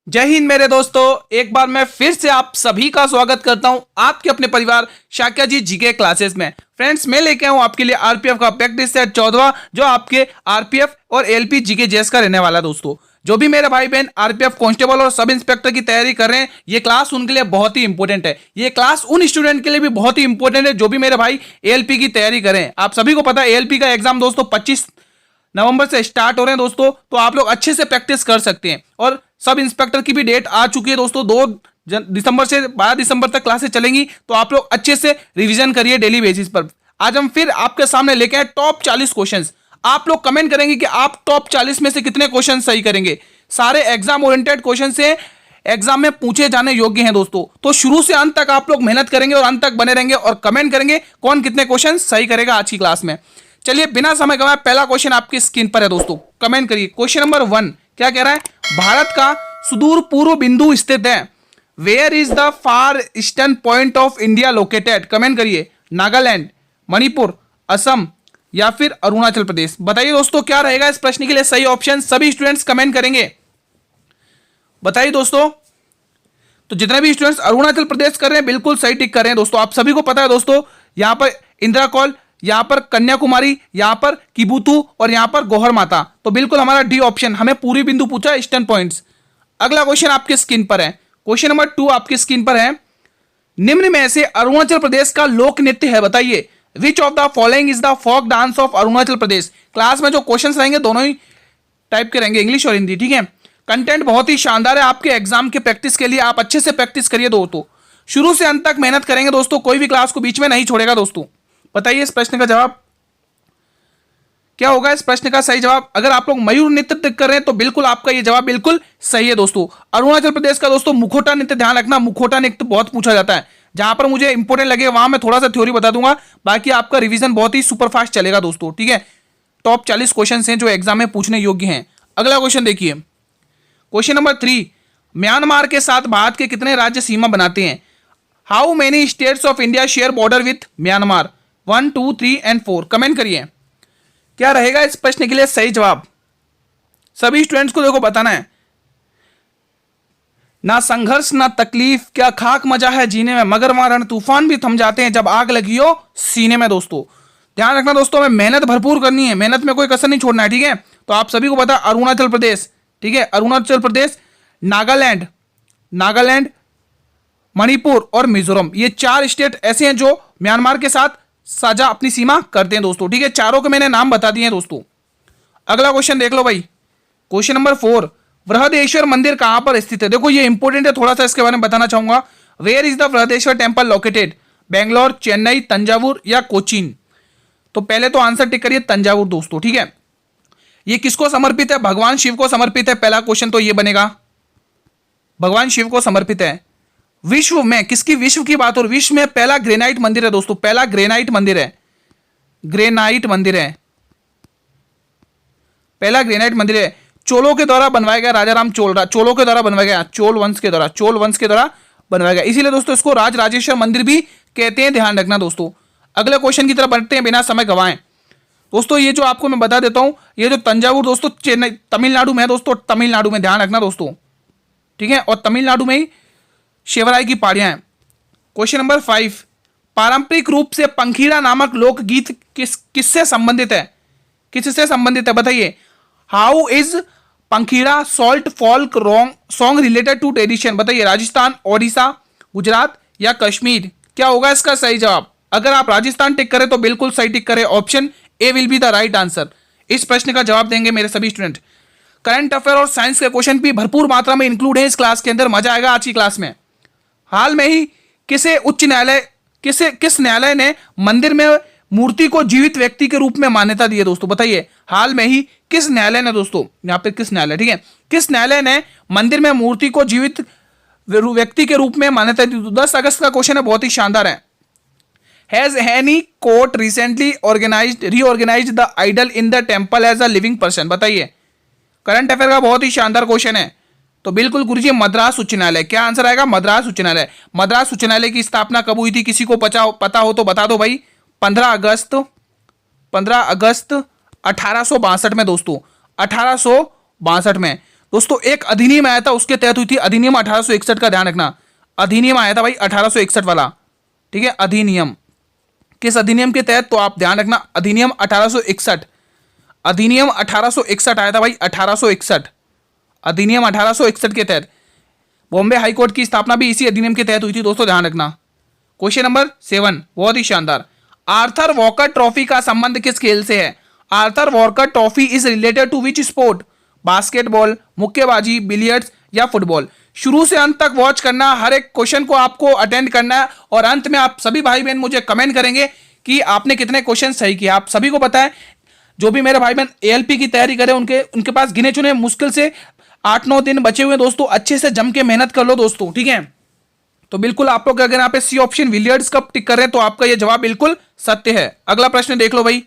जय हिंद मेरे दोस्तों, एक बार मैं फिर से आप सभी का स्वागत करता हूं आपके अपने परिवार शाक्या जी जीके क्लासेस में। फ्रेंड्स, मैं लेके आऊं आपके लिए आरपीएफ का प्रैक्टिस सेट 14 जो आपके आरपीएफ और एलपी जीके जेएस का रहने वाला है। दोस्तों, जो भी मेरे भाई बहन आरपीएफ कांस्टेबल और सब इंस्पेक्टर की तैयारी कर रहे हैं, ये क्लास उनके लिए बहुत ही इंपॉर्टेंट है। ये क्लास उन स्टूडेंट के लिए भी बहुत ही इंपॉर्टेंट है जो भी मेरे भाई एएलपी की तैयारी करें। आप सभी को पता है एएलपी का एग्जाम दोस्तों 25 नवंबर से स्टार्ट हो रहे हैं दोस्तों, तो आप लोग अच्छे से प्रैक्टिस कर सकते हैं। और सब इंस्पेक्टर की भी डेट आ चुकी है दोस्तों, 2 दिसंबर से 12 दिसंबर तक क्लासेस चलेंगी, तो आप लोग अच्छे से रिवीजन करिए डेली बेसिस पर। आज हम फिर आपके सामने लेके आए टॉप 40 क्वेश्चंस। आप लोग कमेंट करेंगे कि आप टॉप 40 में से कितने क्वेश्चन सही करेंगे। सारे एग्जाम ओरिएंटेड क्वेश्चन से एग्जाम में पूछे जाने योग्य हैं दोस्तों, तो शुरू से अंत तक आप लोग मेहनत करेंगे और अंत तक बने रहेंगे और कमेंट करेंगे कौन कितने क्वेश्चन सही करेगा आज की क्लास में। चलिए बिना समय गवाए पहला क्वेश्चन आपकी स्क्रीन पर है दोस्तों, कमेंट करिए। क्वेश्चन नंबर 1 क्या कह रहा है? भारत का सुदूर पूर्व बिंदु स्थित है। Where is the far eastern point of India located? Comment करिए। नागालैंड, मणिपुर, असम या फिर अरुणाचल प्रदेश। बताइए दोस्तों क्या रहेगा इस प्रश्न के लिए सही ऑप्शन। सभी स्टूडेंट्स कमेंट करेंगे, बताइए दोस्तों। तो जितने भी स्टूडेंट्स अरुणाचल प्रदेश कर रहे हैं बिल्कुल सही टिक कर रहे हैं दोस्तों। आप सभी को पता है दोस्तों, यहां पर इंदिरा कॉल, यहां पर कन्याकुमारी, यहां पर किबुतु और यहां पर गौहर माता। तो बिल्कुल हमारा डी ऑप्शन, हमें पूरी बिंदु पूछा ईस्टर्न पॉइंट्स। अगला क्वेश्चन आपकी स्क्रीन पर है, क्वेश्चन नंबर 2 आपकी स्क्रीन पर है। निम्न में से अरुणाचल प्रदेश का लोक नृत्य है, बताइए। Which of the following is the folk dance of Arunachal Pradesh? Class में जो क्वेश्चन रहेंगे दोनों ही टाइप के रहेंगे, इंग्लिश और हिंदी, ठीक है। कंटेंट बहुत ही शानदार है आपके एग्जाम के प्रैक्टिस के लिए, आप अच्छे से प्रैक्टिस करिए दोस्तों। शुरू से अंत तक मेहनत करेंगे दोस्तों, कोई भी क्लास को बीच में नहीं छोड़ेगा दोस्तों। बताइए इस प्रश्न का जवाब क्या होगा? इस प्रश्न का सही जवाब, अगर आप लोग मयूर नृत्य कर रहे हैं तो बिल्कुल आपका ये जवाब बिल्कुल सही है दोस्तों। अरुणाचल प्रदेश का दोस्तों मुखोटा नृत्य, ध्यान रखना मुखोटा नृत्य बहुत पूछा जाता है। जहां पर मुझे इंपॉर्टेंट लगे वहां मैं थोड़ा सा थ्योरी बता दूंगा, बाकी आपका रिवीजन बहुत ही सुपरफास्ट चलेगा दोस्तों, ठीक है। टॉप 40 क्वेश्चन हैं जो एग्जाम में पूछने योग्य हैं। अगला क्वेश्चन देखिए, क्वेश्चन नंबर 3। म्यांमार के साथ भारत के कितने राज्य सीमा बनाते हैं? How many states of India share border with Myanmar? 1, 2, 3 and 4। Comment करिए क्या रहेगा इस प्रश्न के लिए सही जवाब। सभी स्टूडेंट्स को देखो बताना है। ना संघर्ष ना तकलीफ, क्या खाक मजा है जीने में, मगर मारण तूफान भी थम जाते हैं जब आग लगी हो सीने में। दोस्तों ध्यान रखना दोस्तों, हमें मेहनत भरपूर करनी है, मेहनत में कोई कसर नहीं छोड़ना है, ठीक है। तो आप सभी को पता है अरुणाचल प्रदेश, ठीक है, अरुणाचल प्रदेश, नागालैंड, मणिपुर और मिजोरम, ये 4 स्टेट ऐसे हैं जो म्यांमार के साथ साझा अपनी सीमा करते हैं दोस्तों, ठीक है। चारों के मैंने नाम बता दिए हैं दोस्तों। अगला क्वेश्चन देख लो भाई, क्वेश्चन नंबर 4। बृहदेश्वर मंदिर कहां पर स्थित है? देखो ये इंपॉर्टेंट है, थोड़ा सा इसके बारे में बताना चाहूंगा। Where is the Brihadeeswara temple located? Bangalore, Chennai, Thanjavur या कोचीन? तो पहले तो आंसर टिक करिए तंजावुर दोस्तों, ठीक है। ये किसको समर्पित है? भगवान शिव को समर्पित है। पहला क्वेश्चन तो ये बनेगा, भगवान शिव को समर्पित है। विश्व में किसकी, विश्व की बात हो, विश्व में पहला ग्रेनाइट मंदिर है दोस्तों, पहला ग्रेनाइट मंदिर है, ग्रेनाइट मंदिर है, पहला ग्रेनाइट मंदिर है। चोलों के द्वारा बनवाया गया, राजा राम चोलों के द्वारा बनवाया गया, चोल वंश के द्वारा बनवाया गया, इसीलिए दोस्तों इसको राज राजेश्वर मंदिर भी कहते हैं, ध्यान रखना दोस्तों। अगले क्वेश्चन की तरफ बढ़ते हैं बिना समय गवाएं दोस्तों। ये जो आपको मैं बता देता हूं, ये जो तंजावुर दोस्तों चेन्नई तमिलनाडु में है दोस्तों, तमिलनाडु में, ध्यान रखना दोस्तों, ठीक है। और तमिलनाडु में ही शिवराय की पहाड़ियां हैं। Question number 5। पारंपरिक रूप से पंखीड़ा नामक लोकगीत किससे संबंधित है? किससे संबंधित है बताइए। How is Pankhida salt folk song related to tradition? बताइए राजस्थान, ओडिशा, गुजरात या कश्मीर? क्या होगा इसका सही जवाब? अगर आप राजस्थान टिक करें तो बिल्कुल सही टिक करें, option A will be the right answer. इस प्रश्न का जवाब देंगे मेरे सभी स्टूडेंट। करंट अफेयर और साइंस के क्वेश्चन भी भरपूर मात्रा में इंक्लूड है इस क्लास के अंदर, मजा आएगा आज की क्लास में। हाल में ही किस न्यायालय ने मंदिर में मूर्ति को जीवित व्यक्ति के रूप में मान्यता दी है दोस्तों? बताइए हाल में ही किस न्यायालय ने, दोस्तों यहां पे किस न्यायालय, ठीक है, किस न्यायालय ने मंदिर में मूर्ति को जीवित व्यक्ति के रूप में मान्यता दी? 10 अगस्त का क्वेश्चन है, बहुत ही शानदार है। Has any court recently reorganised the idol in the temple as a living person? बताइए करंट अफेयर का बहुत ही शानदार क्वेश्चन है। तो बिल्कुल गुरुजी मद्रास उच्च न्यायालय, क्या आंसर आएगा? मद्रास उच्च न्यायालय। मद्रास उच्च न्यायालय की स्थापना कब हुई थी? किसी को पता हो तो बता दो भाई। 15 अगस्त 1862 में दोस्तों, 1862 में। दोस्तों एक अधिनियम आया था, उसके तहत हुई थी, अधिनियम 1861 का ध्यान रखना। अधिनियम आया था भाई 1861 वाला, ठीक है। अधिनियम किस अधिनियम के तहत, तो आप ध्यान रखना अधिनियम 1861, अधिनियम 1861 आया था भाई 1861, अधिनियम 1861 के तहत। बॉम्बे हाई कोर्ट की स्थापना भी इसी अधिनियम के तहत हुई थी दोस्तों, ध्यान रखना। क्वेश्चन नंबर 7, बहुत ही शानदार। आर्थर वॉकर ट्रॉफी का संबंध किस खेल से है? Arthur Walker trophy is related to which sport? Basketball, मुक्केबाजी, बिलियर्ड्स या फुटबॉल? शुरू से अंत तक वॉच करना, हर एक क्वेश्चन को आपको अटेंड करना है, और अंत में आप सभी भाई बहन मुझे कमेंट करेंगे कि आपने कितने क्वेश्चन सही किए। आप सभी को पता है, जो भी मेरे भाई बहन एएलपी की तैयारी करें, उनके पास गिने चुने मुश्किल से 8-9 दिन बचे हुए दोस्तों, अच्छे से जम के मेहनत कर लो दोस्तों, ठीक है। तो बिल्कुल आप लोग अगर यहाँ पे सी ऑप्शन बिलियर्ड्स कप टिक कर रहे हैं तो आपका ये जवाब बिल्कुल सत्य है। अगला प्रश्न देख लो भाई,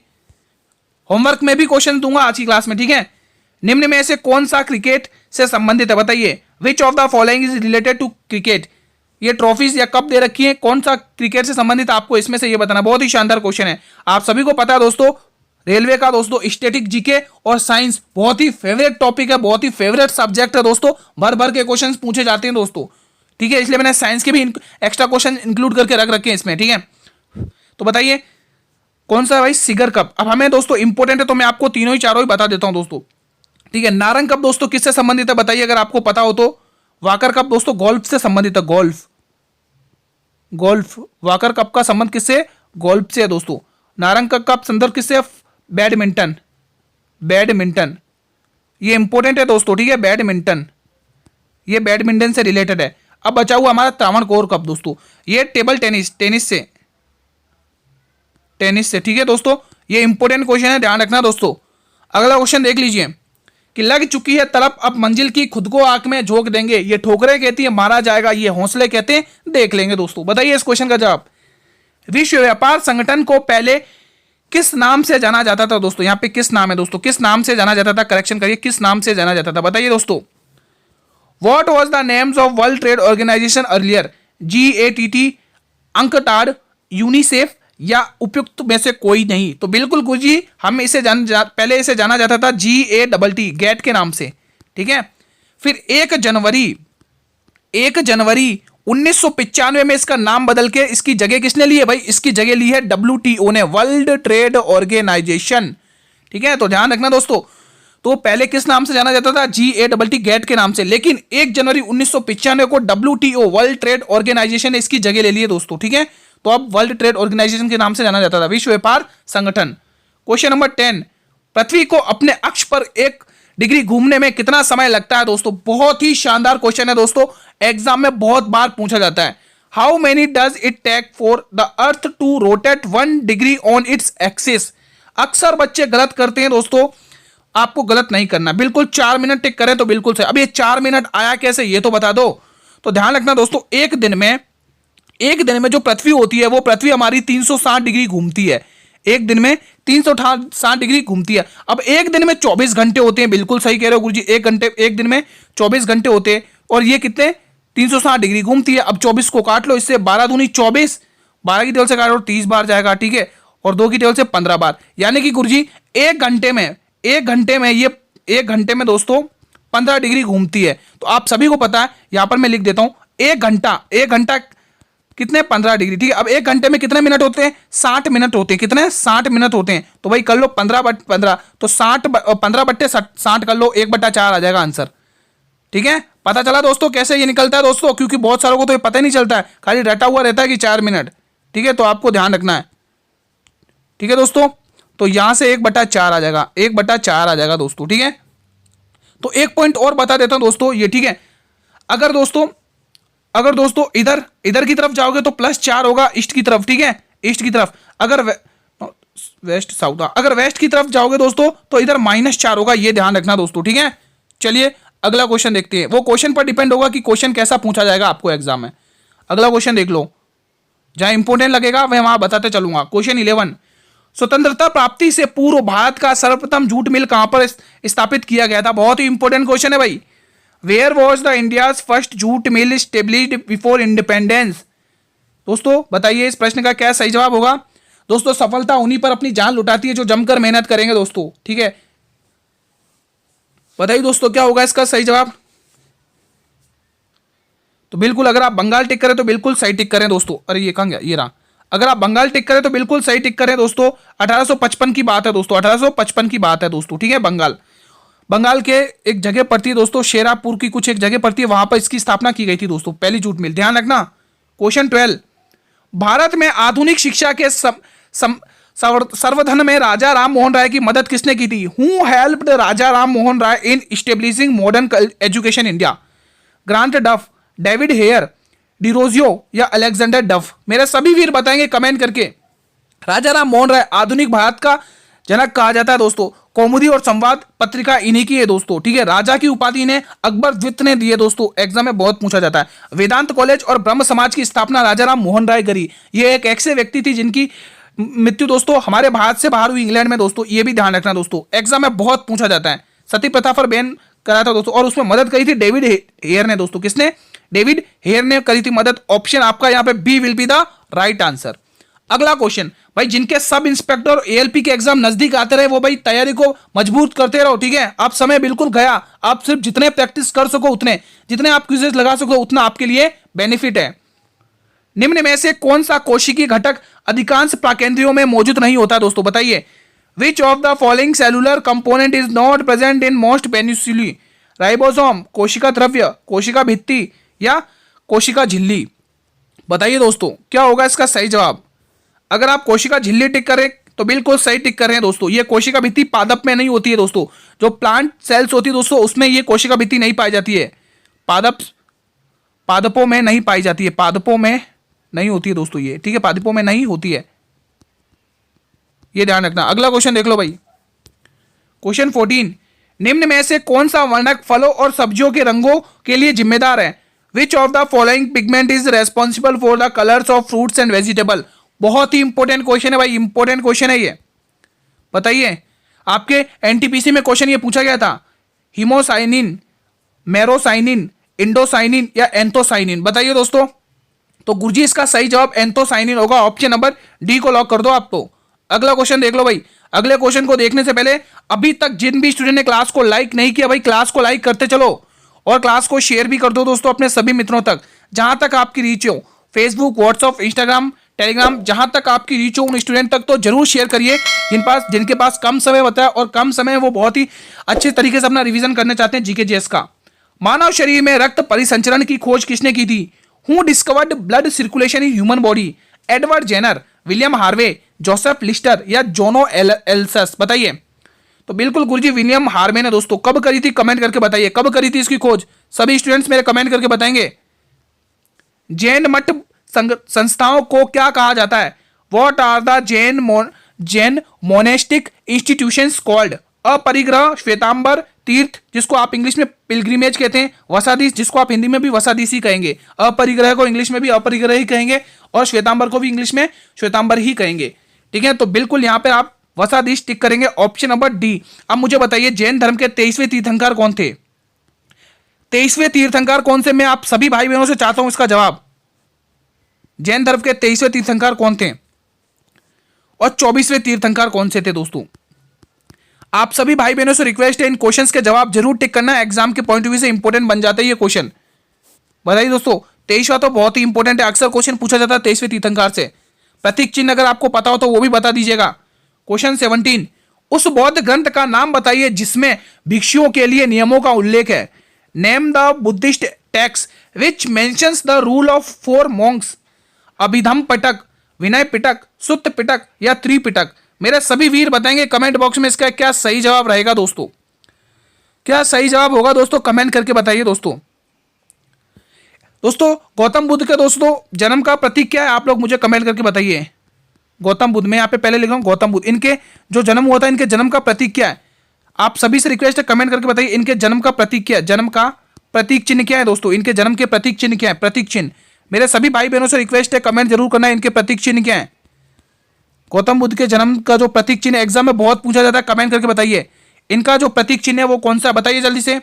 होमवर्क में भी क्वेश्चन दूंगा आज की क्लास में, ठीक है। निम्न में से कौन सा क्रिकेट से संबंधित है, बताइए। Which of the following is related to cricket? ये ट्रॉफीज या कप दे रखी है, कौन सा क्रिकेट से संबंधित आपको इसमें से ये बताना। बहुत ही शानदार क्वेश्चन है, आप सभी को पता है दोस्तों, रेलवे का दोस्तों स्टैटिक जीके और साइंस बहुत ही फेवरेट टॉपिक है, बहुत ही फेवरेट सब्जेक्ट है दोस्तों, भर भर के क्वेश्चन पूछे जाते हैं दोस्तों, ठीक है। इसलिए मैंने साइंस के भी एक्स्ट्रा क्वेश्चन इंक्लूड करके रख रखे हैं इसमें, ठीक है। तो बताइए कौन सा भाई सिगर कप। अब हमें दोस्तों इंपॉर्टेंट है तो मैं आपको तीनों ही चारों ही बता देता हूं दोस्तों, ठीक है। नारंग कप दोस्तों किससे संबंधित है, बताइए अगर आपको पता हो तो। वाकर कप दोस्तों गोल्फ से संबंधित है, गोल्फ, गोल्फ। वाकर कप का संबंध किससे, गोल्फ से है दोस्तों। नारंग कप संदर्भ किससे, बैडमिंटन, बैडमिंटन, ये इंपॉर्टेंट है दोस्तों, ठीक है। बैडमिंटन, ये बैडमिंटन से रिलेटेड है। अब बचा हुआ हमारा त्रावणकोर कप दोस्तों, ये टेबल टेनिस, टेनिस से, टेनिस से, ठीक है दोस्तों। ये इंपॉर्टेंट क्वेश्चन है, ध्यान रखना दोस्तों। अगला क्वेश्चन देख लीजिए कि लग चुकी है तड़प, अब मंजिल की खुद को आंख में झोंक देंगे, ये ठोकरें कहती है मारा जाएगा, ये हौसले कहते हैं देख लेंगे दोस्तों। बताइए इस क्वेश्चन का जवाब। विश्व व्यापार संगठन को पहले किस नाम से जाना जाता था दोस्तों? यहां पे किस नाम है दोस्तों, किस नाम से जाना जाता था, करेक्शन करिए, किस नाम से जाना जाता था, बताइए दोस्तों। What was the names of world trade organization earlier? GATT, UNCTAD, UNICEF या उपयुक्त में से कोई नहीं? तो बिल्कुल गुरुजी, हम इसे पहले इसे जाना जाता था GATT, गेट के नाम से, ठीक है। फिर 1 जनवरी 1995 में इसका नाम बदल के इसकी जगह किसने ली है भाई? इसकी जगह ली है WTO ने, वर्ल्ड ट्रेड ऑर्गेनाइजेशन, ठीक है। तो ध्यान रखना दोस्तों, तो पहले किस नाम से जाना जाता था? GATT, गेट के नाम से, लेकिन 1 जनवरी 1995 को WTO, वर्ल्ड ट्रेड ऑर्गेनाइजेशन ने इसकी जगह ले ली है दोस्तों, ठीक है। तो अब वर्ल्ड ट्रेड ऑर्गेनाइजेशन के नाम से जाना जाता था, विश्व व्यापार संगठन। क्वेश्चन नंबर 10, पृथ्वी को अपने अक्ष पर 1 डिग्री घूमने में कितना समय लगता है दोस्तों? बहुत ही शानदार क्वेश्चन है दोस्तों, एग्जाम में बहुत बार पूछा जाता है। How many does it take for the earth to rotate 1 degree on its axis? अक्सर बच्चे गलत करते हैं दोस्तों, आपको गलत नहीं करना, बिल्कुल 4 मिनट टिक करें तो बिल्कुल सही। अब ये 4 मिनट आया कैसे, ये तो बता दो। तो ध्यान रखना दोस्तों, एक दिन में जो पृथ्वी होती है, वो पृथ्वी हमारी 360 डिग्री घूमती है, एक दिन में 360 डिग्री घूमती है। अब एक दिन में 24 घंटे होते हैं, बिल्कुल सही कह रहे हो गुरुजी, एक दिन में 24 घंटे होते हैं, और ये कितने 360 डिग्री घूमती है। अब 24 को काट लो, इससे 12 दूनी 24, 12 की टेबल से काटो 30 बार जाएगा, ठीक है, और 2 की टेबल से 15 बार, यानी कि गुरुजी एक घंटे में दोस्तों 15 डिग्री घूमती है। तो आप सभी को पता है, यहां पर मैं लिख देता हूं, एक घंटा कितने 15 डिग्री, ठीक है। अब एक घंटे में कितने मिनट होते हैं? 60 मिनट होते हैं, कितने 60 मिनट होते हैं। तो भाई कर लो 15 तो 15/60 कर लो, 1/4 आ जाएगा आंसर, ठीक है। पता चला दोस्तों कैसे ये निकलता है दोस्तों, क्योंकि बहुत सारों को तो ये पता ही नहीं चलता है, खाली रटा हुआ रहता है कि 4 मिनट, ठीक है। तो आपको ध्यान रखना है, ठीक है दोस्तों। तो यहां से 1/4 आ जाएगा, 1/4 आ जाएगा दोस्तों, ठीक है। तो एक पॉइंट और बता देता हूं दोस्तों ये, ठीक है। अगर दोस्तों इधर की तरफ जाओगे तो +4 होगा ईस्ट की तरफ, ठीक है, ईस्ट की तरफ। अगर वेस्ट साउथ, अगर वेस्ट की तरफ जाओगे दोस्तों तो इधर -4 होगा, ये ध्यान रखना दोस्तों, ठीक है। चलिए अगला क्वेश्चन देखते हैं, वो क्वेश्चन पर डिपेंड होगा कि क्वेश्चन कैसा पूछा जाएगा आपको एग्जाम में। अगला क्वेश्चन देख लो, जहां इंपोर्टेंट लगेगा मैं वहां बताते चलूंगा। क्वेश्चन 11, स्वतंत्रता प्राप्ति से पूर्व भारत का सर्वप्रथम जूट मिल कहां पर स्थापित किया गया था? बहुत ही इंपॉर्टेंट क्वेश्चन है भाई। Where was the India's first jute mill established before independence? दोस्तों बताइए इस प्रश्न का क्या सही जवाब होगा। दोस्तों सफलता उन्हीं पर अपनी जान लुटाती है जो जमकर मेहनत करेंगे दोस्तों, ठीक है। बताइए दोस्तों क्या होगा इसका सही जवाब। तो बिल्कुल अगर आप बंगाल टिक करें तो बिल्कुल सही टिक करें दोस्तों। अरे ये कहां गया, ये रहा। अगर आप बंगाल टिक करें तो बिल्कुल सही टिक करें दोस्तों। 1855 की बात है दोस्तों, 1855 की बात है दोस्तों, ठीक है। बंगाल, बंगाल के एक जगह पड़ती है दोस्तों, शेरापुर की कुछ एक जगह पड़ती है, वहां पर इसकी स्थापना की गई थी दोस्तों, पहली जूट मिल। ध्यान रखना। क्वेश्चन 12, भारत में आधुनिक शिक्षा के संवर्धन में राजा राम मोहन राय की मदद किसने की थी? Who helped Raja Ram Mohan Roy in establishing modern education India? Grant Duff, David Hare, Derozio या अलेक्जेंडर डफ? मेरे सभी वीर बताएंगे कमेंट करके। राजा राम मोहन राय आधुनिक भारत का जनक कहा जाता है दोस्तों। कौमुदी और संवाद पत्रिका इन्हीं की है दोस्तों, ठीक है। राजा की उपाधि इन्हें अकबर द्वितीय ने दी है दोस्तों, एग्जाम में बहुत पूछा जाता है। वेदांत कॉलेज और ब्रह्म समाज की स्थापना राजा राम मोहन राय करी। ये एक ऐसे व्यक्ति थी जिनकी मृत्यु दोस्तों हमारे भारत से बाहर हुई, इंग्लैंड में दोस्तों। ये भी ध्यान रखना दोस्तों, एग्जाम में बहुत पूछा जाता है। सती प्रथा पर बैन कराया था दोस्तों, और उसमें मदद करी थी डेविड हेयर ने दोस्तों। किसने? डेविड हेयर ने करी थी मदद। ऑप्शन आपका यहां पे B will be the right answer. अगला क्वेश्चन, भाई जिनके सब इंस्पेक्टर और एएलपी के एग्जाम नजदीक आते रहे वो भाई तैयारी को मजबूत करते रहो, ठीक है। आप समय बिल्कुल गया, आप सिर्फ जितने प्रैक्टिस कर सको उतने, जितने आप क्विज़ेस लगा सको उतना आपके लिए बेनिफिट है। निम्न में से कौन सा कोशिकीय घटक अधिकांश प्राकेंद्रियों में मौजूद नहीं होता दोस्तों? बताइए। Which of the following cellular component is not present in most पेनिसुली? राइबोसोम, कोशिका द्रव्य, कोशिका भित्ति या कोशिका झिल्ली? बताइए दोस्तों क्या होगा इसका सही जवाब। अगर आप कोशिका झिल्ली टिक करें तो बिल्कुल सही टिक कर रहे हैं दोस्तों। ये कोशिका भित्ति पादप में नहीं होती है दोस्तों। जो प्लांट सेल्स होती है दोस्तों उसमें ये कोशिका भित्ति नहीं पाई जाती है। पादपों में नहीं पाई जाती है, पादपों में नहीं होती है दोस्तों ये, ठीक है। पादपों में नहीं होती है, ये ध्यान रखना। अगला क्वेश्चन देख लो भाई। क्वेश्चन 14, निम्न में से कौन सा वर्णक फलों और सब्जियों के रंगों के लिए जिम्मेदार है? विच of the following pigment is responsible for the colours of fruits and vegetable? बहुत ही इंपॉर्टेंट क्वेश्चन है भाई, इंपॉर्टेंट क्वेश्चन है ये। बताइए, आपके एनटीपीसी में क्वेश्चन ये पूछा गया था। हीमोसाइनिन, मेरोसाइनिन, इंडोसाइनिन या एंथोसाइनिन? बताइए दोस्तों। तो गुरुजी इसका सही जवाब एंथोसाइनिन होगा। ऑप्शन नंबर डी को लॉक कर दो आप तो। अगला क्वेश्चन देख लो भाई। अगले क्वेश्चन को देखने से पहले अभी तक जिन भी स्टूडेंट ने क्लास को लाइक नहीं किया भाई, क्लास को लाइक करते चलो और क्लास को शेयर भी कर दो दोस्तों अपने सभी मित्रों तक, जहां तक आपकी रीच हो। फेसबुक, व्हाट्सएप, इंस्टाग्राम, टेलीग्राम, जहां तक आपकी रीच हो उन स्टूडेंट तक तो जरूर शेयर करिए जिनके पास कम समय होता है और कम समय वो बहुत ही अच्छे तरीके से अपना रिवीजन करना चाहते हैं जीके जीएस का। मानव शरीर में रक्त परिसंचरण की खोज किसने की थी? Who discovered blood circulation in human body? Edward Jenner, William Harvey, Joseph Lister या जोनो एल्सस? बताइए। तो बिल्कुल गुरुजी विलियम हार्वे ने दोस्तों। कब करी थी कमेंट करके बताइए, कब करी थी इसकी खोज? सभी स्टूडेंट्स मेरे कमेंट करके बताएंगे। जैन मठ संस्थाओं को क्या कहा जाता है? What are the Jain monastic institutions called? अपरिग्रह, श्वेतांबर, तीर्थ जिसको आप इंग्लिश में पिलग्रिमेज कहते हैं, वसादीस जिसको आप हिंदी में भी वसादीस ही कहेंगे, अपरिग्रह को इंग्लिश में भी अपरिग्रह ही कहेंगे और श्वेतांबर को भी इंग्लिश में श्वेतांबर ही कहेंगे, ठीक है। तो बिल्कुल यहां पर आप वसादीस टिक करेंगे, ऑप्शन नंबर डी। अब मुझे बताइए जैन धर्म के 23वें तीर्थंकर कौन थे? 23वें तीर्थंकर कौन से? मैं आप सभी भाई बहनों से चाहता हूं इसका जवाब। जैन धर्म के 23वें तीर्थंकर कौन थे और 24वें तीर्थंकर कौन से थे दोस्तों? आप सभी भाई बहनों से रिक्वेस्ट है इन क्वेश्चंस के जवाब जरूर टिक करना, एग्जाम के पॉइंट ऑफ व्यू से इंपॉर्टेंट बन जाता है ये क्वेश्चन। बताइए दोस्तों। 23वां तो बहुत ही इंपॉर्टेंट है, अक्सर क्वेश्चन पूछा जाता है 23वें तीर्थंकर से। प्रतीक चिन्ह अगर आपको पता हो तो वो भी बता दीजिएगा। क्वेश्चन 17, उस बौद्ध ग्रंथ का नाम बताइए जिसमें भिक्षुओं के लिए नियमों का उल्लेख है। Name the Buddhist text which mentions the rule of 4 monks? Abhidhamma Pitak, Vinaya Pitak, Sutta Pitak या त्रिपिटक? मेरे सभी वीर बताएंगे कमेंट बॉक्स में इसका क्या सही जवाब रहेगा दोस्तों। क्या सही जवाब होगा दोस्तों, कमेंट करके बताइए दोस्तों। दोस्तों गौतम बुद्ध के दोस्तों जन्म का प्रतीक क्या है? आप लोग मुझे कमेंट करके बताइए। गौतम बुद्ध, मैं यहाँ पे पहले लिख रहा हूँ गौतम बुद्ध, इनके जो जन्म हुआ था इनके जन्म का प्रतीक क्या है? आप सभी से रिक्वेस्ट है कमेंट करके बताइए इनके जन्म का प्रतीक क्या है, जन्म का प्रतीक चिन्ह क्या है दोस्तों? इनके जन्म के प्रतीक चिन्ह क्या है? प्रतीक चिन्ह मेरे सभी भाई बहनों से रिक्वेस्ट है कमेंट जरूर करना है इनके प्रतीक चिन्ह क्या है। गौतम बुद्ध के जन्म का जो प्रतीक चिन्ह एग्जाम में बहुत पूछा जाता है, कमेंट करके बताइए इनका जो प्रतीक चिन्ह है वो कौन सा, बताइए जल्दी से।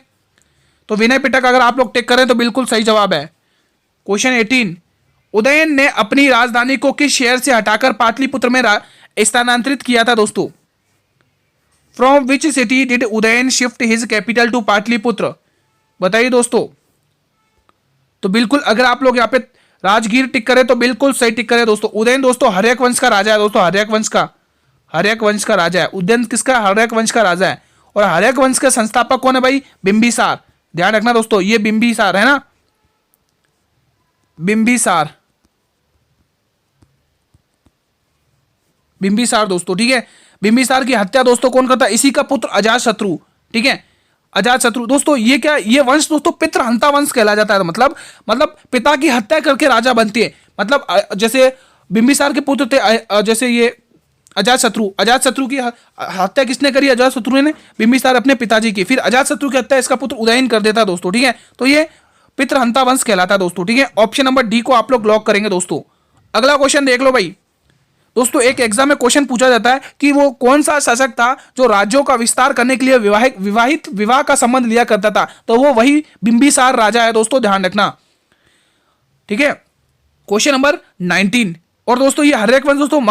तो विनय पिटक अगर आप लोग टिक करें तो बिल्कुल सही जवाब है। क्वेश्चन 18, उदयन ने अपनी राजधानी को किस शहर से हटाकर पाटलिपुत्र में स्थानांतरित किया था दोस्तों? From which city did Udayan shift his capital to Pataliputra? बताइए दोस्तों। तो बिल्कुल अगर आप लोग यहाँ पे राजगीर टिक करें तो बिल्कुल सही टिक करें दोस्तों। उदयन दोस्तों हर्यक वंश का राजा है दोस्तों, हर्यक वंश का राजा है उदयन। किसका? हर्यक वंश का राजा है। और हर्यक वंश का संस्थापक कौन है भाई? बिंबिसार। ध्यान रखना दोस्तों, ये बिंबिसार है ना, बिंबिसार दोस्तों, ठीक है। बिंबिसार की हत्या दोस्तों कौन करता है? इसी का पुत्र अजातशत्रु, ठीक है, अजातशत्रु। दोस्तों ये क्या, ये वंश दोस्तों पितृहंता वंश कहला जाता है। मतलब पिता की हत्या करके राजा बनती है। मतलब जैसे बिंबिसार के पुत्र थे जैसे ये अजातशत्रु की हत्या किसने करी? अजातशत्रु ने बिंबिसार अपने पिताजी की। फिर अजातशत्रु की हत्या इसका पुत्र उदयन कर देता है दोस्तों, ठीक है। तो ये पितृहंता वंश कहलाता है दोस्तों, ठीक है। ऑप्शन नंबर डी को आप लोग लॉक करेंगे दोस्तों। अगला क्वेश्चन देख लो भाई दोस्तों। एक एग्जाम में क्वेश्चन पूछा जाता है कि वो कौन सा शासक था जो राज्यों का विस्तार करने के लिए विवाह का संबंध लिया करता था? तो वो वही बिंबिसार राजा है दोस्तों, ध्यान रखना, ठीक है। Question number 19। और दोस्तों ये हर्यक वंश दोस्तों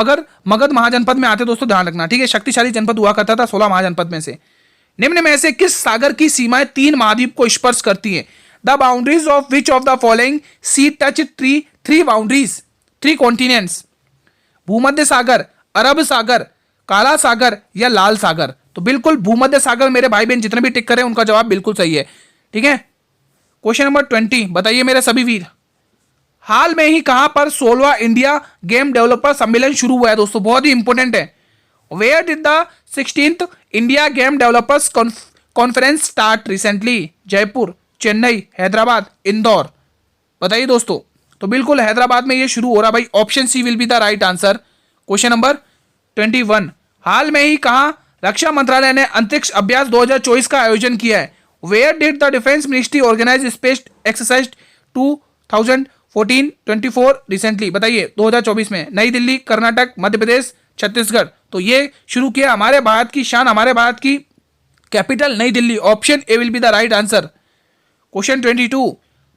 मगध महाजनपद में आते दोस्तों, ध्यान रखना, ठीक है। शक्तिशाली जनपद हुआ करता था 16 महाजनपद में से। निम्न में से किस सागर की सीमाएं 3 महाद्वीप को स्पर्श करती हैं? The boundaries of which of the following sea touch three boundaries, 3 continents? भूमध्य सागर, अरब सागर, काला सागर या लाल सागर? तो बिल्कुल भूमध्य सागर। मेरे भाई बहन जितने भी टिक करें उनका जवाब बिल्कुल सही है, ठीक है। क्वेश्चन नंबर 20 बताइए मेरे सभी वीर। हाल में ही कहां पर 16वां इंडिया गेम डेवलपर सम्मेलन शुरू हुआ है दोस्तों? बहुत ही इंपॉर्टेंट है। Where did the 16th India game developers conference start recently? Jaipur, Chennai, Hyderabad, Indore? बताइए दोस्तों। तो बिल्कुल हैदराबाद में ये शुरू हो रहा भाई। Option C will be the right answer. Question number 21। हाल में ही कहां रक्षा मंत्रालय ने अंतरिक्ष अभ्यास 2024 का आयोजन किया है? Where did the defence ministry organise space exercise 2014-24 recently? बताइए 2024 में। नई दिल्ली, कर्नाटक, मध्य प्रदेश, छत्तीसगढ़? तो ये शुरू किया हमारे भारत की शान, हमारे भारत की कैपिटल नई Delhi. Option A will be the right answer. Question 22।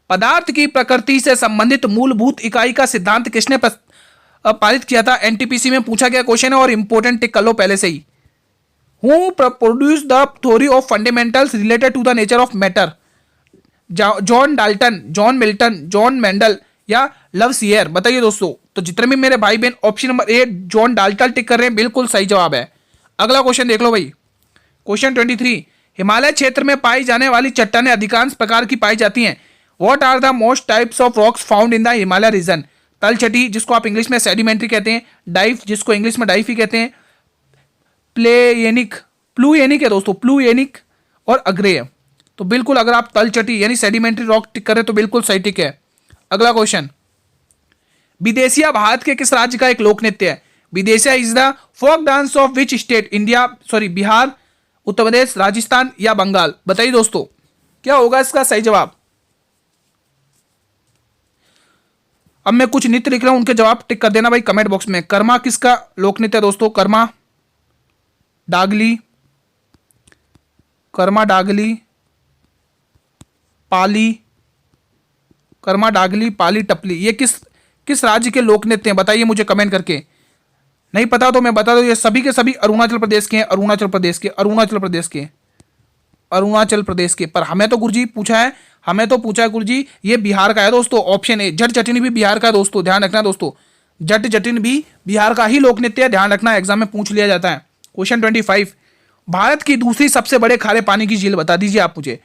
पदार्थ की प्रकृति से संबंधित मूलभूत इकाई का सिद्धांत किसने पारित किया था? एनटीपीसी में पूछा गया क्वेश्चन है और इंपॉर्टेंट टिक कर लो पहले से ही। Who produce the theory of fundamentals related to the nature of matter? John Dalton, John Milton, John Mendel या लवसियर? बताइए दोस्तों। तो जितने भी मेरे भाई बहन option number A John Dalton tick कर रहे हैं बिल्कुल सही जवाब है। अगला क्वेश्चन देख लो भाई। क्वेश्चन 23। हिमालय क्षेत्र में पाई जाने वाली चट्टानें अधिकांश प्रकार की पाई जाती हैं। What are the most types of rocks found in the Himalaya region? तलछटी जिसको आप इंग्लिश में सेडिमेंट्री कहते हैं, डाइफ जिसको इंग्लिश में डाइफ ही कहते हैं, प्लूएनिक है दोस्तों, प्लूएनिक और अग्रेय। तो बिल्कुल अगर आप तलछटी यानी सेडिमेंट्री रॉक टिक करें तो बिल्कुल सही टिक है। अगला क्वेश्चन। विदेशिया भारत के किस राज्य का एक लोक नृत्य है? Bidesia is the folk dance of which state? Bihar, Uttar Pradesh, Rajasthan या बंगाल? बताइए दोस्तों क्या होगा इसका सही जवाब। अब मैं कुछ नृत्य लिख रहा हूं, उनके जवाब टिक कर देना भाई कमेंट बॉक्स में। कर्मा किसका लोक नृत्य है दोस्तों? कर्मा डागली, पाली, टपली, ये किस राज्य के लोक नृत्य हैं? बताइए मुझे कमेंट करके। नहीं पता तो मैं बता दूं, ये सभी के सभी अरुणाचल प्रदेश के हैं, अरुणाचल प्रदेश के। पर हमें तो गुरुजी पूछा है, गुरुजी ये बिहार का है दोस्तों। ऑप्शन ए जट जटिन भी बिहार का है दोस्तों, ध्यान रखना दोस्तों। जट जटिन भी बिहार का ही लोक नृत्य है, ध्यान रखना, एग्जाम में पूछ लिया जाता है। क्वेश्चन 25। भारत की दूसरी सबसे बड़े खारे पानी की झील बता दीजिए आप मुझे।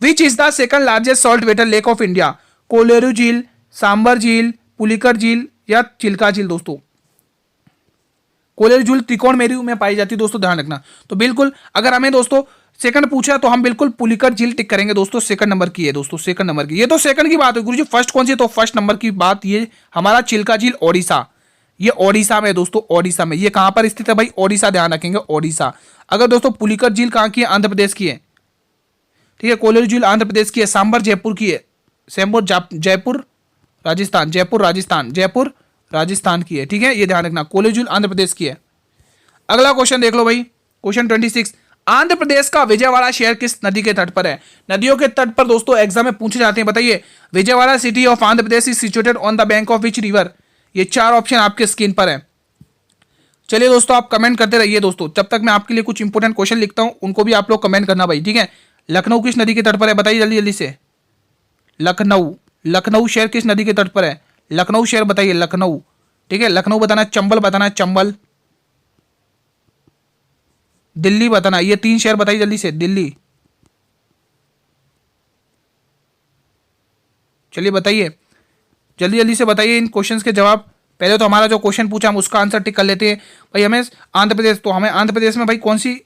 विच is the second largest salt water lake of India? Kolleru झील, सांबर झील, पुलिकर झील या चिल्का झील? दोस्तों कोलेरू झील त्रिकोण मेरू में पाई जाती है दोस्तों, ध्यान रखना। तो बिल्कुल अगर हमें दोस्तों सेकंड पूछा तो हम बिल्कुल पुलिकर झील टिक करेंगे दोस्तों। सेकंड नंबर की है दोस्तों, सेकंड नंबर की। ये तो सेकंड की बात है गुरुजी, फर्स्ट कौन सी? तो फर्स्ट नंबर की बात ये हमारा चिल्का झील ओडिशा, ये ओडिशा में है दोस्तों, ओडिशा में। ये कहां पर स्थित है भाई? ओडिशा, ध्यान रखेंगे ओडिशा। अगर दोस्तों पुलिकर झील कहां की है? आंध्र प्रदेश की है, ठीक है। कोलेरू झील आंध्र प्रदेश की है, सांबर जयपुर की है, जयपुर राजस्थान की है, ठीक है। ये ध्यान रखना, कोलेरू झील आंध्र प्रदेश की है। अगला क्वेश्चन देख लो भाई। क्वेश्चन 26। आंध्र प्रदेश का विजयवाड़ा शहर किस नदी के तट पर है? नदियों के तट पर दोस्तों एग्जाम में पूछे जाते हैं। बताइए Vijayawada city of Andhra Pradesh is situated on the bank of which river? ये 4 ऑप्शन आपके स्क्रीन पर है। चलिए दोस्तों, आप कमेंट करते रहिए दोस्तों, जब तक मैं आपके लिए कुछ इंपॉर्टेंट क्वेश्चन लिखता हूं उनको भी आप लोग कमेंट करना भाई, ठीक है। लखनऊ किस नदी के तट पर है, बताइए जल्दी जल्दी से। लखनऊ, लखनऊ शहर किस नदी के तट पर है, लखनऊ शहर बताइए, लखनऊ, ठीक है। लखनऊ बताना है, चंबल बताना है, चंबल, दिल्ली बताना, ये 3 शहर बताइए जल्दी से, दिल्ली। चलिए बताइए, जल्दी जल्दी से बताइए इन क्वेश्चंस के जवाब। पहले तो हमारा जो क्वेश्चन पूछा हम उसका आंसर टिक कर लेते हैं भाई। हमें आंध्र प्रदेश, तो हमें आंध्र प्रदेश में भाई कौन सी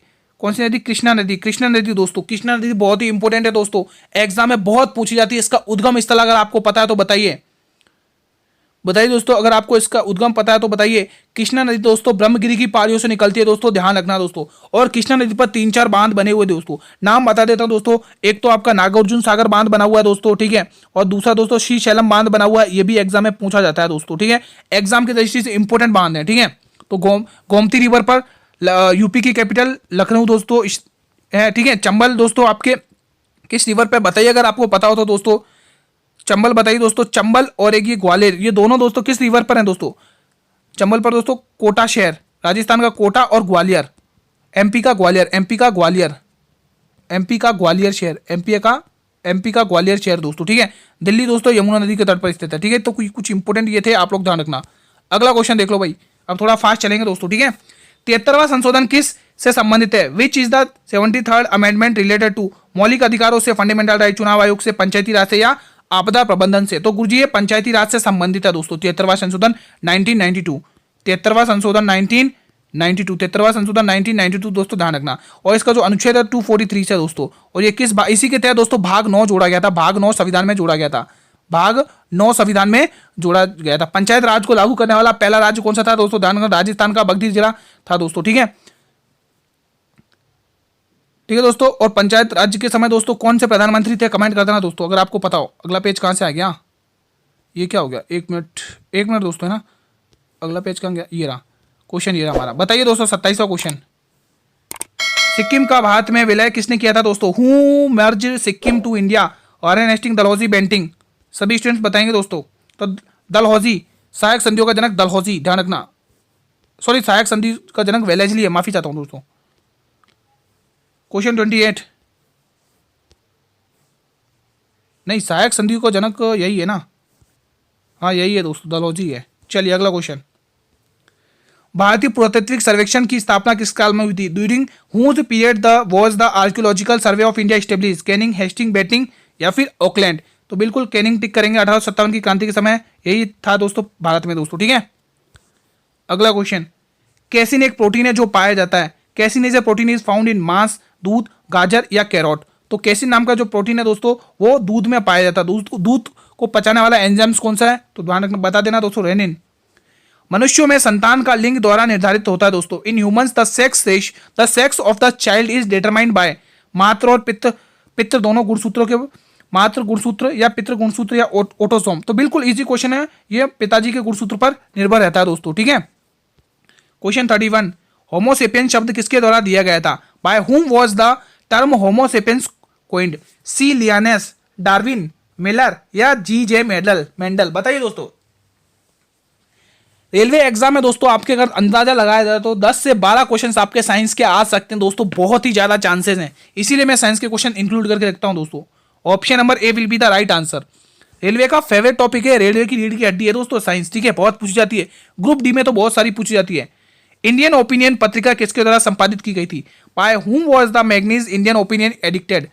नदी, कृष्णा नदी, कृष्णा नदी दोस्तों, कृष्णा नदी बहुत ही इंपॉर्टेंट है दोस्तों, एग्जाम में बहुत पूछी जाती है। इसका उद्गम स्थल अगर आपको पता है तो बताइए, बताइए दोस्तों, अगर आपको इसका उद्गम पता है तो बताइए। कृष्णा नदी दोस्तों ब्रह्मगिरी की पहाड़ियों से निकलती है दोस्तों, ध्यान रखना दोस्तों। और कृष्णा नदी पर 3-4 बांध बने हुए दोस्तों, नाम बता देता हूं दोस्तों। एक तो आपका नागार्जुन सागर बांध बना हुआ है दोस्तों, ठीक है। और दूसरा दोस्तों श्रीशैलम बांध बना हुआ है, ये भी एग्जाम में पूछा जाता है दोस्तों, ठीक है। एग्जाम की दृष्टि से इंपॉर्टेंट बांध है, ठीक है। तो गोमती रिवर पर यूपी की कैपिटल लखनऊ दोस्तों है, ठीक है। चंबल दोस्तों आपके किस रिवर पे बताइए अगर आपको पता हो तो दोस्तों, चंबल बताइए दोस्तों, चंबल और एक ये ग्वालियर, ये दोनों दोस्तों किस रिवर पर हैं दोस्तों। चंबल पर दोस्तों कोटा शहर, राजस्थान का कोटा, और ग्वालियर एमपी का ग्वालियर, एमपी का ग्वालियर, एमपी का ग्वालियर शहर, एमपी का ग्वालियर शहर दोस्तों, ठीक है। दिल्ली दोस्तों यमुना नदी के तट पर स्थित है, ठीक है। तो कुछ इंपॉर्टेंट ये थे, आप लोग ध्यान रखना। अगला क्वेश्चन देख लो भाई, अब थोड़ा फास्ट चलेंगे दोस्तों, ठीक है। 73वां संशोधन किस से संबंधित है, which is the 73rd amendment related to, मौलिक अधिकारों से, फंडामेंटल राइट, चुनाव आयोग से, पंचायती राज से, या आपदा प्रबंधन से। तो गुरुजी ये पंचायती राज से संबंधित है दोस्तों, 73वां संशोधन 1992, 73वां संशोधन 1992, 73वां संशोधन 1992 दोस्तों, ध्यान रखना। और इसका जो अनुच्छेद है 243 से दोस्तों, और ये इसी के तहत दोस्तों भाग 9 जोड़ा गया था, भाग 9 संविधान में जोड़ा गया था, भाग 9 संविधान में जोड़ा गया था। पंचायत राज को लागू करने वाला पहला राज्य कौन सा था दोस्तों, ध्यान रखना, राजस्थान का बगदी जिला था दोस्तों, ठीक है, ठीक है दोस्तों। और पंचायत राज्य के समय दोस्तों कौन से प्रधानमंत्री थे, कमेंट कर देना दोस्तों अगर आपको पता हो। अगला पेज कहाँ से आ गया, ये क्या हो गया, एक मिनट दोस्तों, है ना। अगला पेज कहाँ गया, ये रहा क्वेश्चन, ये रहा हमारा। बताइए दोस्तों 27वां क्वेश्चन, सिक्किम का भारत में विलय किसने किया था दोस्तों, who merge Sikkim to India, Warren Hastings, Dalhousie, Bentinck, सभी स्टूडेंट्स बताएंगे दोस्तों। तो डलहौजी, सहायक संधियों का जनक डलहौजी, ध्यान रखना, सॉरी सहायक संधि का जनक वेलेस्ली है, माफी चाहता हूं दोस्तों। क्वेश्चन 28, नहीं सहायक संधि का जनक यही है ना, हाँ यही है दोस्तों, डलहौजी है। चलिए अगला क्वेश्चन, भारतीय पुरातत्विक सर्वेक्षण की स्थापना किस काल में हुई थी, during whose period the was the archaeological survey of India establish, Canning, Hasting, Bentinck, या फिर ऑकलैंड। तो बिल्कुल कैनिंग टिक करेंगे, 1857 की क्रांति के समय यही था दोस्तों भारत में दोस्तों, ठीक है। अगला क्वेश्चन, कैसिन एक प्रोटीन है जो पाया जाता है, casein is a protein is found in मांस, दूध, गाजर, या कैरोट। तो कैसिन नाम का जो प्रोटीन है दोस्तों वो दूध में पाया जाता है। दूध को पचाने वाला एंजाइम्स कौन सा है, तो ध्यान रखना, बता देना दोस्तों, रेनिन। मनुष्यों में संतान का लिंग द्वारा निर्धारित होता है दोस्तों, in humans the sex of the child is determined by मात्र और पितृ दोनों गुणसूत्रों के, मात्र गुणसूत्र या पितृ गुणसूत्र या ऑटोसोम। तो बिल्कुल इजी क्वेश्चन है, ये पिताजी के गुणसूत्र पर निर्भर रहता है दोस्तों, ठीक है। क्वेश्चन 31, होमोसेपियन शब्द किसके द्वारा दिया गया था, by whom was the term homo sapiens coined, C Linnaeus, Darwin, Miller, या जी.जे. मेंडल। बताइए दोस्तों। रेलवे एग्जाम में दोस्तों आपके अगर अंदाजा लगाया जाए तो 10 से 12 क्वेश्चंस आपके साइंस के आ सकते हैं दोस्तों, बहुत ही ज्यादा चांसेस हैं, इसीलिए मैं साइंस के क्वेश्चन इंक्लूड करके रखता हूं दोस्तों। Option number A will be the right answer. Railway का फेवरेट टॉपिक है, रेलवे की रीढ़ की हड्डी है दोस्तों साइंस, ठीक है, बहुत पूछी जाती है, ग्रुप डी में तो बहुत सारी पूछी जाती है। इंडियन ओपिनियन पत्रिका किसके द्वारा संपादित की गई थी, bye whom was the magazine Indian opinion addicted,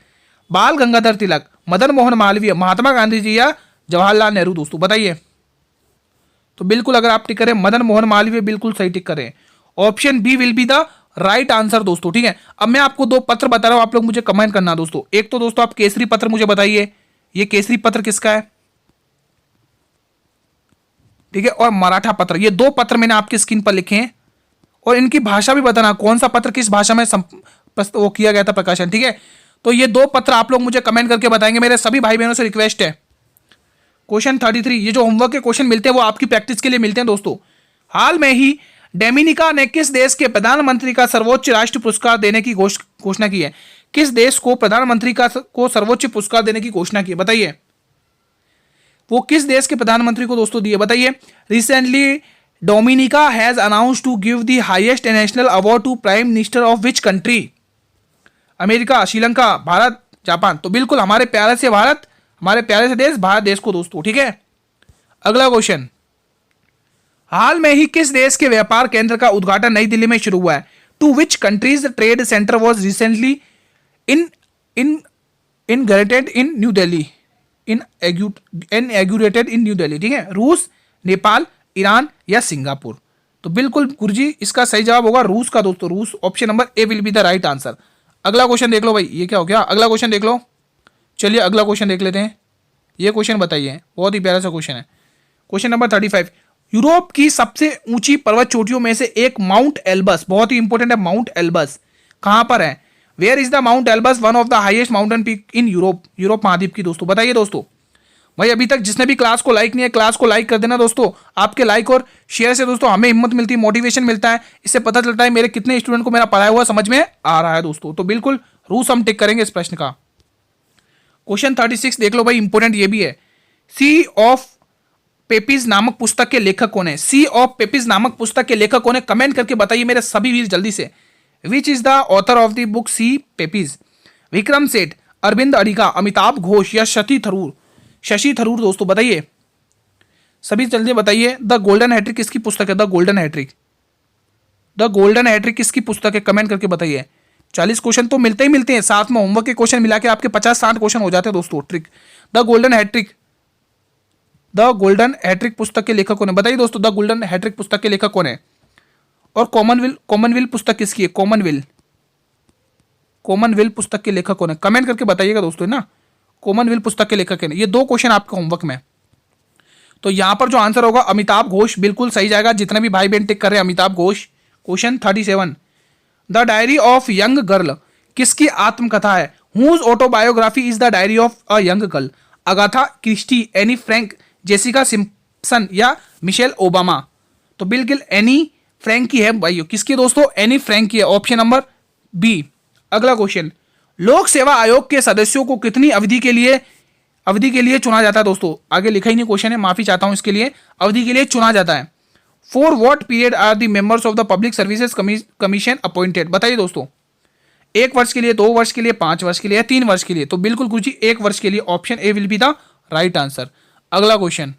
बाल गंगाधर तिलक, मदन मोहन मालवीय, महात्मा गांधी जी, या जवाहरलाल नेहरू दोस्तों, बताइए। तो बिल्कुल अगर आप टिक करें मदन मोहन मालवीय, बिल्कुल सही टिक करें, option B will be the right answer दोस्तों, ठीक है। अब मैं आपको 2 पत्र बता रहा हूं, आप लोग मुझे कमेंट करना दोस्तों। एक तो दोस्तों आप केसरी पत्र मुझे बताइए, ये केसरी पत्र किसका है, ठीक है, और मराठा पत्र, ये 2 पत्र मैंने आपकी स्क्रीन पर लिखे हैं, और इनकी भाषा भी बताना, कौन सा पत्र किस भाषा में वो किया गया था प्रकाशन, ठीक है। तो ये 2 पत्र आप लोग मुझे कमेंट करके बताएंगे, मेरे सभी भाई बहनों से रिक्वेस्ट है। क्वेश्चन 33, ये जो होमवर्क के क्वेश्चन मिलते हैं वो आपकी प्रैक्टिस के लिए मिलते हैं दोस्तों। हाल में ही डोमिनिका ने किस देश के प्रधानमंत्री का सर्वोच्च राष्ट्रीय पुरस्कार देने की घोषणा की है, किस देश को प्रधानमंत्री को सर्वोच्च पुरस्कार देने की घोषणा की है, बताइए। वो किस देश के प्रधानमंत्री को दोस्तों दिए, बताइए। Recently Dominica has announce to give the highest national award to prime minister of which country? America, Sri Lanka, Bharat, Japan. तो बिल्कुल हमारे प्यारे से भारत, हमारे प्यारे से देश भारत देश को दोस्तों, ठीक है। अगला क्वेश्चन, हाल में ही किस देश के व्यापार केंद्र का उद्घाटन नई दिल्ली में शुरू हुआ है? To which countries trade center was recently inaugurated in New Delhi, inaugurated in New Delhi, ठीक है। रूस, नेपाल, ईरान या सिंगापुर? तो बिल्कुल गुरुजी इसका सही जवाब होगा रूस का दोस्तों, रूस। Option number A will be the right answer. अगला क्वेश्चन देख लो भाई, ये क्या हो गया? अगला क्वेश्चन देख लो। चलिए अगला क्वेश्चन देख लेते हैं। ये क्वेश्चन बताइए, बहुत ही प्यारा सा क्वेश्चन है। क्वेश्चन नंबर 35, यूरोप की सबसे ऊंची पर्वत चोटियों में से एक माउंट एल्बस, बहुत ही इंपॉर्टेंट है, माउंट एल्बस कहां पर है? Where is the mount Elbrus one of the highest mountain peak in Europe, Europe महाद्वीप की दोस्तों? बताइए दोस्तों। भाई अभी तक जिसने भी क्लास को लाइक नहीं है, क्लास को लाइक कर देना दोस्तों। आपके लाइक और शेयर से दोस्तों हमें हिम्मत मिलती है, मोटिवेशन मिलता है, इससे पता चलता है मेरे कितने स्टूडेंट को मेरा पढ़ाया हुआ समझ में आ रहा है दोस्तों। तो बिल्कुल रूस हम टिक करेंगे इस प्रश्न का। क्वेश्चन 36 देख लो भाई, इंपॉर्टेंट ये भी है। सी ऑफ पेपिस नामक पुस्तक के लेखक कौन है? सी ऑफ पेपिस नामक पुस्तक के लेखक कौन है? कमेंट करके बताइए मेरे सभी वीर जल्दी से। Which is the author of the book sea poppies? Vikram Seth, Aravind Adiga, Amitabh Ghosh या शशि थरूर? शशि थरूर दोस्तों, बताइए सभी जल्दी बताइए। द गोल्डन हैट्रिक किसकी पुस्तक है? The golden hat trick, the golden hat trick किसकी पुस्तक है? कमेंट करके बताइए। 40 क्वेश्चन तो मिलते ही मिलते हैं, साथ में होमवर्क के क्वेश्चन मिला के आपके 50-60 क्वेश्चन हो जाते हैं दोस्तों। Trick the golden hat trick, the golden hat trick पुस्तक के लेखक कौन है? बताइए दोस्तों, द गोल्डन हैट्रिक पुस्तक के लेखक कौन है? और कॉमनवेल्थ पुस्तक किसकी है? कॉमनवेल्थ पुस्तक के लेखक कौन है? कमेंट करके बताइएगा दोस्तों, है ना। कॉमनवेल्थ पुस्तक के लेखक है। ये 2 क्वेश्चन आपके होमवर्क में। तो यहां पर जो आंसर होगा अमिताभ घोष, बिल्कुल सही जाएगा। जितने भी भाई बहन टिक कर रहे हैं Amitabh Ghosh. Question 37, the diary of young girl किसकी आत्मकथा है? Whose autobiography is the diary of a young girl? Agatha Christie, Anne Frank, Jessica Simpson या मिशेल ओबामा? तो बिल्कुल एनी फ्रैंक की है भाइयों। किसकी दोस्तों? एनी फ्रैंक की है। Option number B. अगला क्वेश्चन, लोक सेवा आयोग के सदस्यों को कितनी अवधि के लिए चुना जाता है दोस्तों? आगे लिखा ही नहीं क्वेश्चन है, माफी चाहता हूं इसके लिए। अवधि के लिए चुना जाता है। For what period are the members of the public services commission appointed? बताइए दोस्तों। 1 वर्ष के लिए, 2 वर्ष के लिए, 5 वर्ष के लिए या 3 वर्ष के लिए? तो बिल्कुल कुछ 1 वर्ष के लिए। Option A will be the right answer. अगला क्वेश्चन,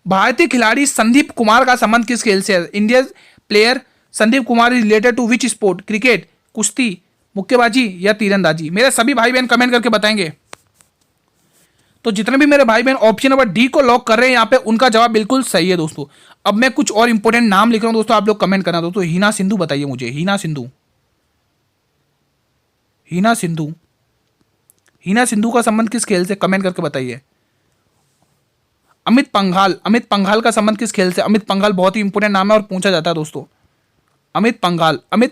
भारतीय खिलाड़ी संदीप कुमार का संबंध किस खेल से है? Indian player Sandeep Kumar is related to which sport? Cricket, कुश्ती, मुक्केबाजी या तीरंदाजी? मेरे सभी भाई बहन कमेंट करके बताएंगे। तो जितने भी मेरे भाई बहन ऑप्शन नंबर डी को लॉक कर रहे हैं यहाँ पे, उनका जवाब बिल्कुल सही है दोस्तों। अब मैं कुछ और इंपॉर्टेंट नाम लिख रहा हूं दोस्तों, आप लोग कमेंट करना दोस्तों। हीना सिंधु, बताइए मुझे। हीना सिंधु का संबंध किस खेल से? कमेंट करके बताइए। अमित पंघाल का संबंध किस खेल से? अमित पंघाल बहुत ही इंपॉर्टेंट नाम है और पूछा जाता है दोस्तों। अमित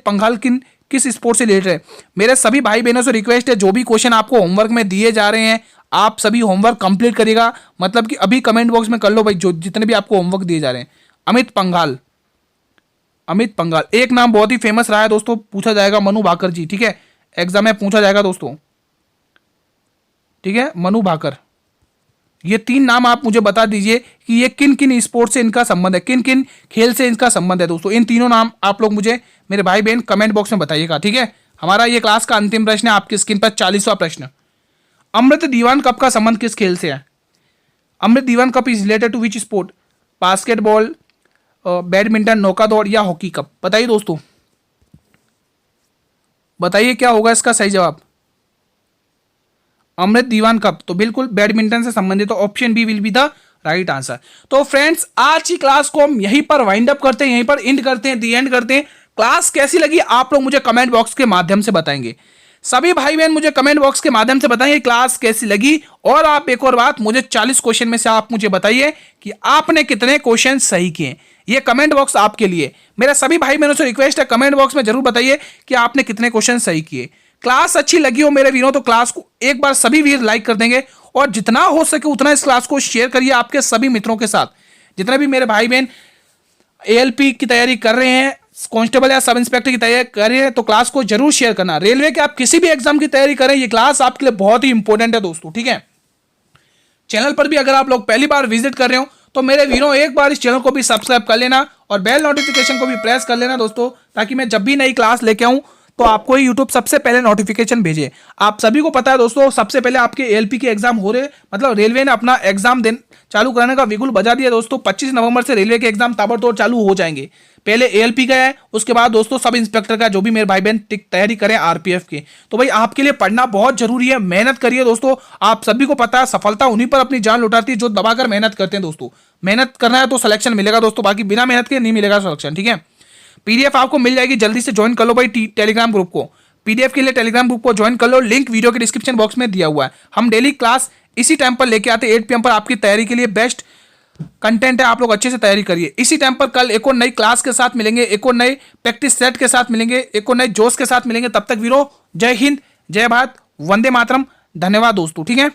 पंघाल किस स्पोर्ट से रिलेटेड है? मेरे सभी भाई बहनों से रिक्वेस्ट है, जो भी क्वेश्चन आपको होमवर्क में दिए जा रहे हैं आप सभी होमवर्क कंप्लीट करिएगा। मतलब कि अभी कमेंट बॉक्स में कर लो भाई, जो जितने भी आपको होमवर्क दिए जा रहे हैं। अमित पंघाल, एक नाम बहुत ही फेमस रहा है दोस्तों, पूछा जाएगा मनु भाकर जी, ठीक है। एग्जाम में पूछा जाएगा दोस्तों, ठीक है। मनु भाकर, ये 3 नाम आप मुझे बता दीजिए कि ये किन किन स्पोर्ट से इनका संबंध है, किन किन खेल से इनका संबंध है दोस्तों। इन तीनों नाम आप लोग मुझे मेरे भाई बहन कमेंट बॉक्स में बताइएगा, ठीक है। हमारा ये क्लास का अंतिम प्रश्न है आपकी स्क्रीन पर, 40वां प्रश्न। अमृत दीवान कप का संबंध किस खेल से है? Amrit Diwan Cup is related to which sport? Basketball, badminton, नौका दौड़ या हॉकी कप? बताइए दोस्तों, बताइए क्या होगा इसका सही जवाब। अमृत दीवान कप, तो बिल्कुल बैडमिंटन से संबंधित, तो option B will be the right answer. तो फ्रेंड्स आज की क्लास को हम यहीं पर वाइंड अप करते हैं, यहीं पर एंड करते हैं, दी एंड करते हैं। क्लास कैसी लगी आप लोग मुझे कमेंट बॉक्स के माध्यम से बताएंगे। सभी भाई बहन मुझे कमेंट बॉक्स के माध्यम से बताइए क्लास कैसी लगी। और आप एक और बात, मुझे 40 क्वेश्चन में से आप मुझे बताइए कि आपने कितने क्वेश्चन सही किए। ये कमेंट बॉक्स आपके लिए। मेरा सभी भाई बहनों से रिक्वेस्ट है, कमेंट बॉक्स में जरूर बताइए कि आपने कितने क्वेश्चन सही किए। क्लास अच्छी लगी हो मेरे वीरों तो क्लास को एक बार सभी वीर लाइक कर देंगे, और जितना हो सके उतना इस क्लास को शेयर करिए आपके सभी मित्रों के साथ। जितने भी मेरे भाई बहन एएलपी की तैयारी कर रहे हैं, कांस्टेबल या सब इंस्पेक्टर की तैयारी कर रहे हैं, तो क्लास को जरूर शेयर करना। रेलवे के आप किसी भी एग्जाम की तैयारी करें, ये क्लास आपके लिए बहुत ही इंपॉर्टेंट है दोस्तों, ठीक है। चैनल पर भी अगर आप लोग पहली बार विजिट कर रहे हो तो मेरे वीरों एक बार इस चैनल को भी सब्सक्राइब कर लेना और बेल नोटिफिकेशन को भी प्रेस कर लेना दोस्तों, ताकि मैं जब भी नई क्लास लेके आऊं तो आपको यूट्यूब सबसे पहले नोटिफिकेशन भेजे। आप सभी को पता है दोस्तों, सबसे पहले आपके एएलपी के एग्जाम हो रहे, मतलब रेलवे ने अपना एग्जाम चालू कराने का बिगुल बजा दिया दोस्तों। 25 नवंबर से रेलवे के एग्जाम ताबड़तोड़ चालू हो जाएंगे। पहले एएलपी का है, उसके बाद दोस्तों सब इंस्पेक्टर का, जो भी मेरे भाई बहन तैयारी करें आरपीएफ की। तो भाई आपके लिए पढ़ना बहुत जरूरी है, मेहनत करिए दोस्तों। आप सभी को पता है सफलता उन्हीं पर अपनी जान लुटाती है जो दबाकर मेहनत करते हैं दोस्तों। मेहनत करना है तो सिलेक्शन मिलेगा दोस्तों, बाकी बिना मेहनत के नहीं मिलेगा सिलेक्शन, ठीक है। पीडीएफ आपको मिल जाएगी, जल्दी से ज्वाइन कर लो भाई टेलीग्राम ग्रुप को। पीडीएफ के लिए टेलीग्राम ग्रुप को ज्वाइन कर लो, लिंक वीडियो के डिस्क्रिप्शन बॉक्स में दिया हुआ है। हम डेली क्लास इसी टाइम पर लेके आते हैं 8 PM पर, आपकी तैयारी के लिए बेस्ट कंटेंट है। आप लोग अच्छे से तैयारी करिए। इसी टाइम पर कल एक और नई क्लास के साथ मिलेंगे, एक और नई प्रैक्टिस सेट के साथ मिलेंगे, एक और नए जोश के साथ मिलेंगे। तब तक वीरो, जय हिंद, जय भारत, वंदे मातरम। धन्यवाद दोस्तों, ठीक है।